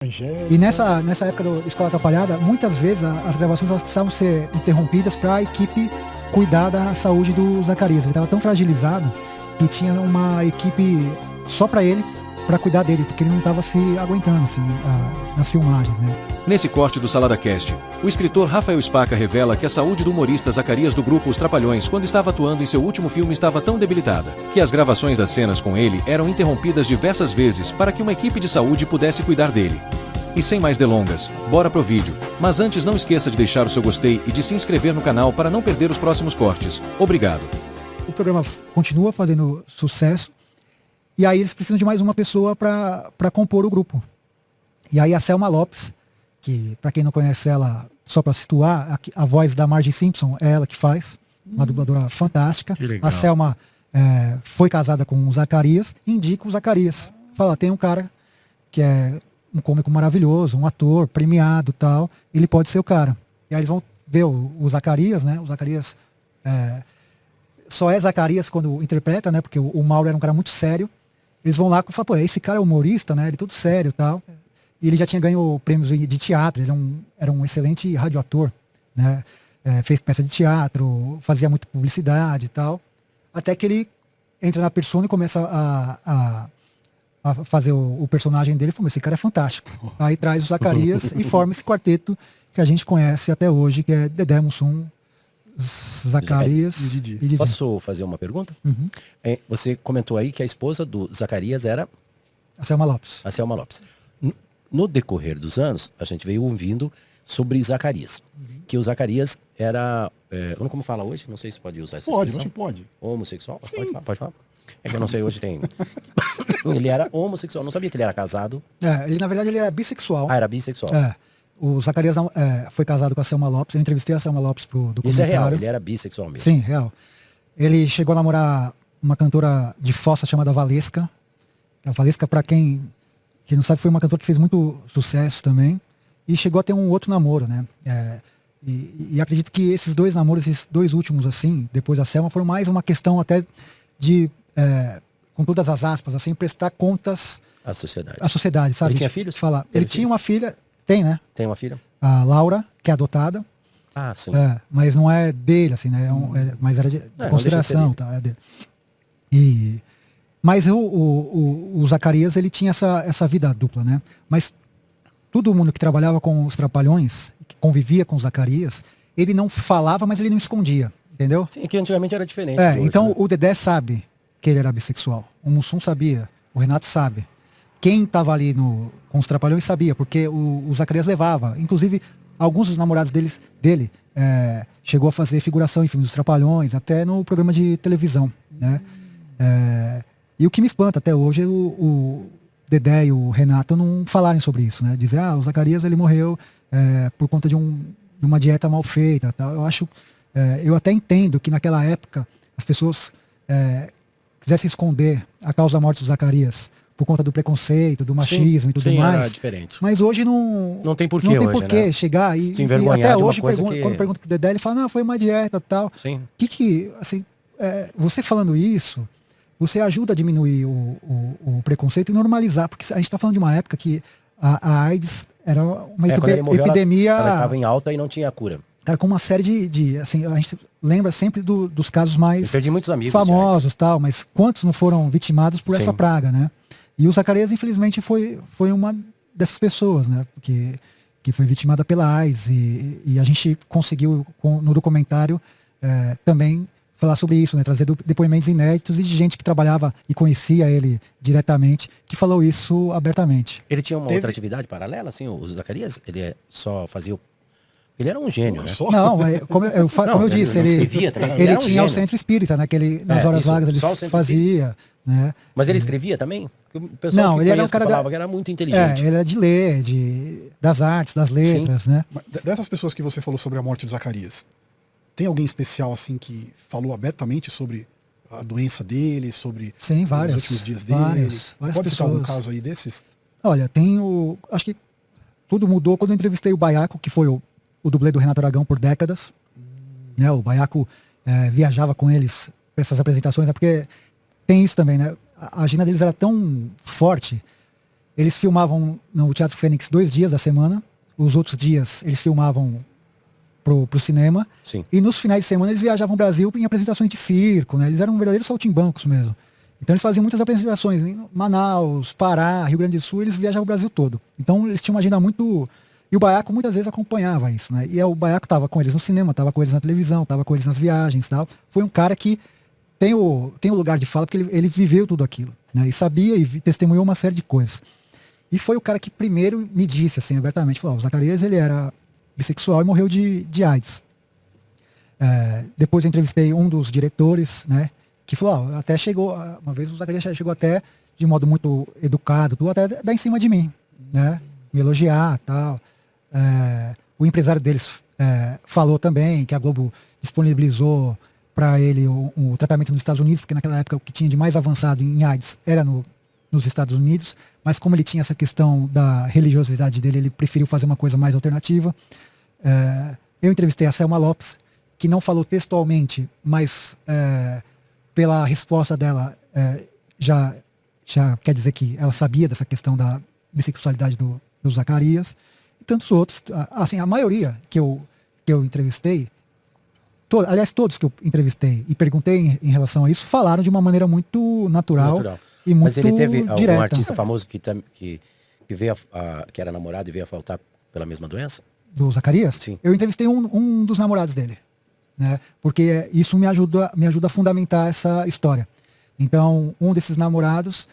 E nessa época do Escola Atrapalhada, muitas vezes as gravações elas precisavam ser interrompidas para a equipe cuidar da saúde do Zacarias. Ele estava tão fragilizado que tinha uma equipe só para ele, para cuidar dele, porque ele não estava se aguentando assim, nas filmagens, né? Nesse corte do Salada Cast, o escritor Rafael Spaca revela que a saúde do humorista Zacarias do grupo Os Trapalhões, quando estava atuando em seu último filme, estava tão debilitada, que as gravações das cenas com ele eram interrompidas diversas vezes para que uma equipe de saúde pudesse cuidar dele. E sem mais delongas, bora pro vídeo. Mas antes não esqueça de deixar o seu gostei e de se inscrever no canal para não perder os próximos cortes. Obrigado. O programa continua fazendo sucesso, e aí eles precisam de mais uma pessoa para compor o grupo. E aí a Selma Lopes, que para quem não conhece ela, só para situar, a voz da Marge Simpson é ela que faz, uma dubladora fantástica. A Selma foi casada com o Zacarias, indica o Zacarias. Fala, tem um cara que é um cômico maravilhoso, um ator premiado e tal, ele pode ser o cara. E aí eles vão ver o Zacarias, né? O Zacarias só é Zacarias quando interpreta, né? Porque o Mauro era um cara muito sério. Eles vão lá e falam, pô, esse cara é humorista, né? Ele é todo sério e tal. E ele já tinha ganho prêmios de teatro, ele era um excelente radioator, né? Fez peça de teatro, fazia muita publicidade e tal. Até que ele entra na persona e começa a fazer o personagem dele. Falou, esse cara é fantástico. Aí traz o Zacarias e forma esse quarteto que a gente conhece até hoje, que é Dedé Mussum, Zacarias e Didi. Posso fazer uma pergunta? Uhum. Você comentou aí que a esposa do Zacarias era A Selma Lopes. a Selma Lopes. No decorrer dos anos, a gente veio ouvindo sobre Zacarias. Que o Zacarias era... como fala hoje? Não sei se pode usar essa expressão. Acho que pode. Homossexual? Pode falar. É que eu não sei, hoje tem... Ele era homossexual, não sabia que ele era casado. Na verdade, ele era bissexual. Ah, era bissexual. O Zacarias foi casado com a Selma Lopes. Eu entrevistei a Selma Lopes pro documentário. Isso é real, ele era bissexual mesmo. Sim, real. Ele chegou a namorar uma cantora de fossa chamada Valesca. A Valesca, pra quem não sabe, foi uma cantora que fez muito sucesso também. E chegou a ter um outro namoro, né? E acredito que esses dois namoros, esses dois últimos, assim, depois da Selma, foram mais uma questão até de, com todas as aspas, assim, prestar contas à sociedade. À sociedade, sabe? Ele tinha filhos? Ele tinha uma filha, tem, né? Tem uma filha? A Laura, que é adotada. Ah, sim. Mas não é dele, assim, né? Mas era de consideração, tá? É dele. Mas o Zacarias, ele tinha essa vida dupla, né? Mas todo mundo que trabalhava com os Trapalhões, que convivia com o Zacarias, ele não falava, mas ele não escondia, entendeu? Sim, que antigamente era diferente. Então né? o Dedé sabe que ele era bissexual. O Mussum sabia. O Renato sabe. Quem estava ali com os Trapalhões sabia, porque o Zacarias levava. Inclusive, alguns dos namorados dele chegou a fazer figuração em filmes dos Trapalhões, até no programa de televisão, né? E o que me espanta até hoje é o Dedé e o Renato não falarem sobre isso, né? Dizer, o Zacarias ele morreu por conta de uma dieta mal feita, tal. Eu até entendo que naquela época as pessoas quisessem esconder a causa da morte do Zacarias por conta do preconceito, do machismo e tudo mais. Era diferente. Mas hoje não tem porquê, né? Chegar e até hoje quando pergunto pro Dedé, ele fala, não, foi uma dieta, tal. Sim. Assim, você falando isso, você ajuda a diminuir o preconceito e normalizar, porque a gente está falando de uma época que a AIDS era uma epidemia. Ela estava em alta e não tinha cura. Cara, com uma série assim, a gente lembra sempre dos casos mais perdi muitos amigos famosos, tal, mas quantos não foram vitimados por essa praga, né? E o Zacarias, infelizmente, foi uma dessas pessoas, né? Que foi vitimada pela AIDS. E a gente conseguiu, no documentário, também falar sobre isso, né? Trazer depoimentos inéditos e de gente que trabalhava e conhecia ele diretamente, que falou isso abertamente. Ele tinha uma outra atividade paralela, assim, o Zacarias? Ele só fazia Ele era um gênio, né? Não, como eu disse, ele tinha o centro espírita, né? Que ele, nas horas vagas ele fazia, né? Mas ele escrevia também? O pessoal não, ele era um cara falava que era muito inteligente. Ele era de ler, das artes, das letras, né? Mas dessas pessoas que você falou sobre a morte do Zacarias, tem alguém especial assim que falou abertamente sobre a doença dele, sobre os últimos dias dele? Várias Pode citar algum caso aí desses? Olha, acho que tudo mudou quando eu entrevistei o Baiaco, que foi o dublê do Renato Aragão por décadas. Né? O Baiaco viajava com eles para essas apresentações, porque tem isso também, né? A agenda deles era tão forte. eles filmavam no Teatro Fênix 2 dias da semana, os outros dias eles filmavam pro cinema, Sim. E nos finais de semana eles viajavam o Brasil em apresentações de circo, né? Eles eram verdadeiros saltimbancos mesmo. Então eles faziam muitas apresentações em Manaus, Pará, Rio Grande do Sul, eles viajavam o Brasil todo. Então eles tinham uma agenda muito... E o Baiaco muitas vezes acompanhava isso, né? E o Baiaco estava com eles no cinema, estava com eles na televisão, estava com eles nas viagens e tal. Foi um cara que tem o lugar de fala, porque ele viveu tudo aquilo, né? E sabia e testemunhou uma série de coisas. E foi o cara que primeiro me disse, assim, abertamente, falou, o Zacarias, ele era bissexual e morreu de AIDS. Depois eu entrevistei um dos diretores, né? Que falou, até chegou, uma vez o Zacarias chegou até de modo muito educado, tudo, até dar em cima de mim, né? Me elogiar, tal. O empresário deles falou também que a Globo disponibilizou para ele o tratamento nos Estados Unidos, porque naquela época o que tinha de mais avançado em AIDS era nos Estados Unidos, mas como ele tinha essa questão da religiosidade dele, ele preferiu fazer uma coisa mais alternativa. Eu entrevistei a Selma Lopes, que não falou textualmente, mas pela resposta dela já quer dizer que ela sabia dessa questão da bissexualidade do Zacarias, e tantos outros. Assim, a maioria que eu entrevistei, aliás, todos que eu entrevistei e perguntei em relação a isso, falaram de uma maneira muito natural. E muito Mas ele teve direta. algum artista famoso que veio que era namorado e veio a faltar pela mesma doença? Do Zacarias? Sim. Eu entrevistei um dos namorados dele, né? Porque isso me ajuda a fundamentar essa história. Então, um desses namorados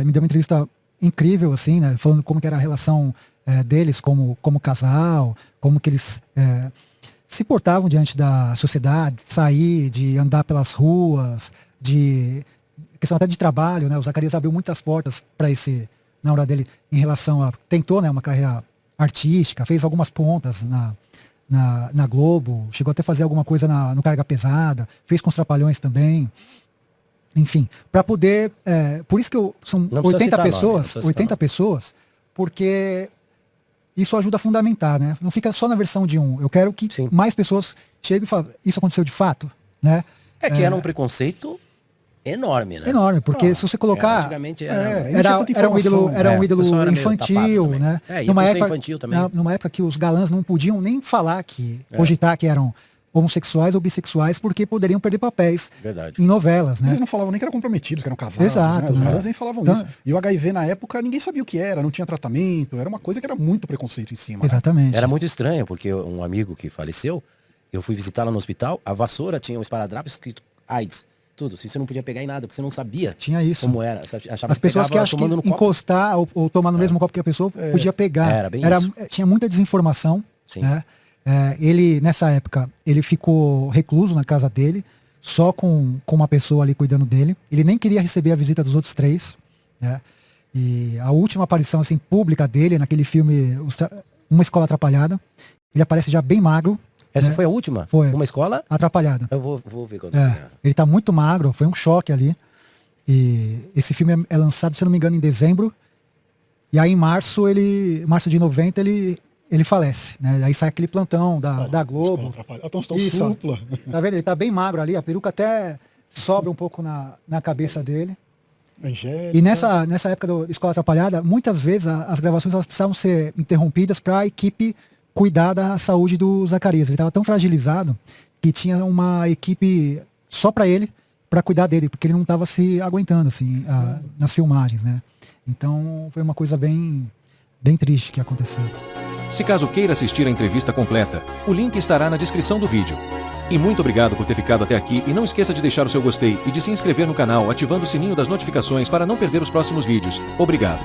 me deu uma entrevista incrível, assim, né? Falando como que era a relação deles como casal, como que eles se portavam diante da sociedade, de sair, de andar pelas ruas, de questão até de trabalho, né? O Zacarias abriu muitas portas para esse namorado dele em relação a... Tentou, né, uma carreira artística, fez algumas pontas na Globo, chegou até a fazer alguma coisa no Carga Pesada, fez com os Trapalhões também. Enfim, para poder... por isso que são 80 pessoas, 80 pessoas, porque isso ajuda a fundamentar, né? Não fica só na versão de um. Eu quero que mais pessoas cheguem e falem, isso aconteceu de fato, né? Que era um preconceito enorme, né? Enorme, porque se você colocar... Antigamente era um ídolo infantil, né? Numa época que os galãs não podiam nem falar cogitar que eram homossexuais ou bissexuais, porque poderiam perder papéis em novelas, né? Eles não falavam nem que eram comprometidos, que eram casados. Exato. Né? Os galãs nem falavam isso. E o HIV na época, ninguém sabia o que era, não tinha tratamento, era uma coisa que era muito preconceito em cima. Exatamente. Né? Era muito estranho, porque um amigo que faleceu, eu fui visitá-lo no hospital, a vassoura tinha um esparadrapo escrito AIDS. Tudo, se você não podia pegar em nada, porque você não sabia. Tinha isso. Como era. As pessoas que acham que encostar ou tomar no mesmo copo que a pessoa podia pegar. Era bem isso. Tinha muita desinformação. Sim. Né? Ele, nessa época, ele ficou recluso na casa dele, só com uma pessoa ali cuidando dele. Ele nem queria receber a visita dos outros 3. Né? E a última aparição assim, pública dele, naquele filme Uma Escola Atrapalhada, ele aparece já bem magro. Essa foi a última? Foi. Uma Escola Atrapalhada. Eu vou ver quando Ele tá muito magro, foi um choque ali. E esse filme é lançado, se eu não me engano, em dezembro. E aí em março de 90, ele falece, né? Aí sai aquele plantão da Globo. Isso, supla. Tá vendo? Ele tá bem magro ali, a peruca até sobra um pouco na cabeça dele. Angélica. E nessa época do Escola Atrapalhada, muitas vezes as gravações elas precisavam ser interrompidas para a equipe cuidar da saúde do Zacarias. Ele estava tão fragilizado que tinha uma equipe só para ele, para cuidar dele, porque ele não estava se aguentando assim, nas filmagens, né? Então foi uma coisa bem triste que aconteceu. Se caso queira assistir a entrevista completa, o link estará na descrição do vídeo. E muito obrigado por ter ficado até aqui e não esqueça de deixar o seu gostei e de se inscrever no canal ativando o sininho das notificações para não perder os próximos vídeos. Obrigado.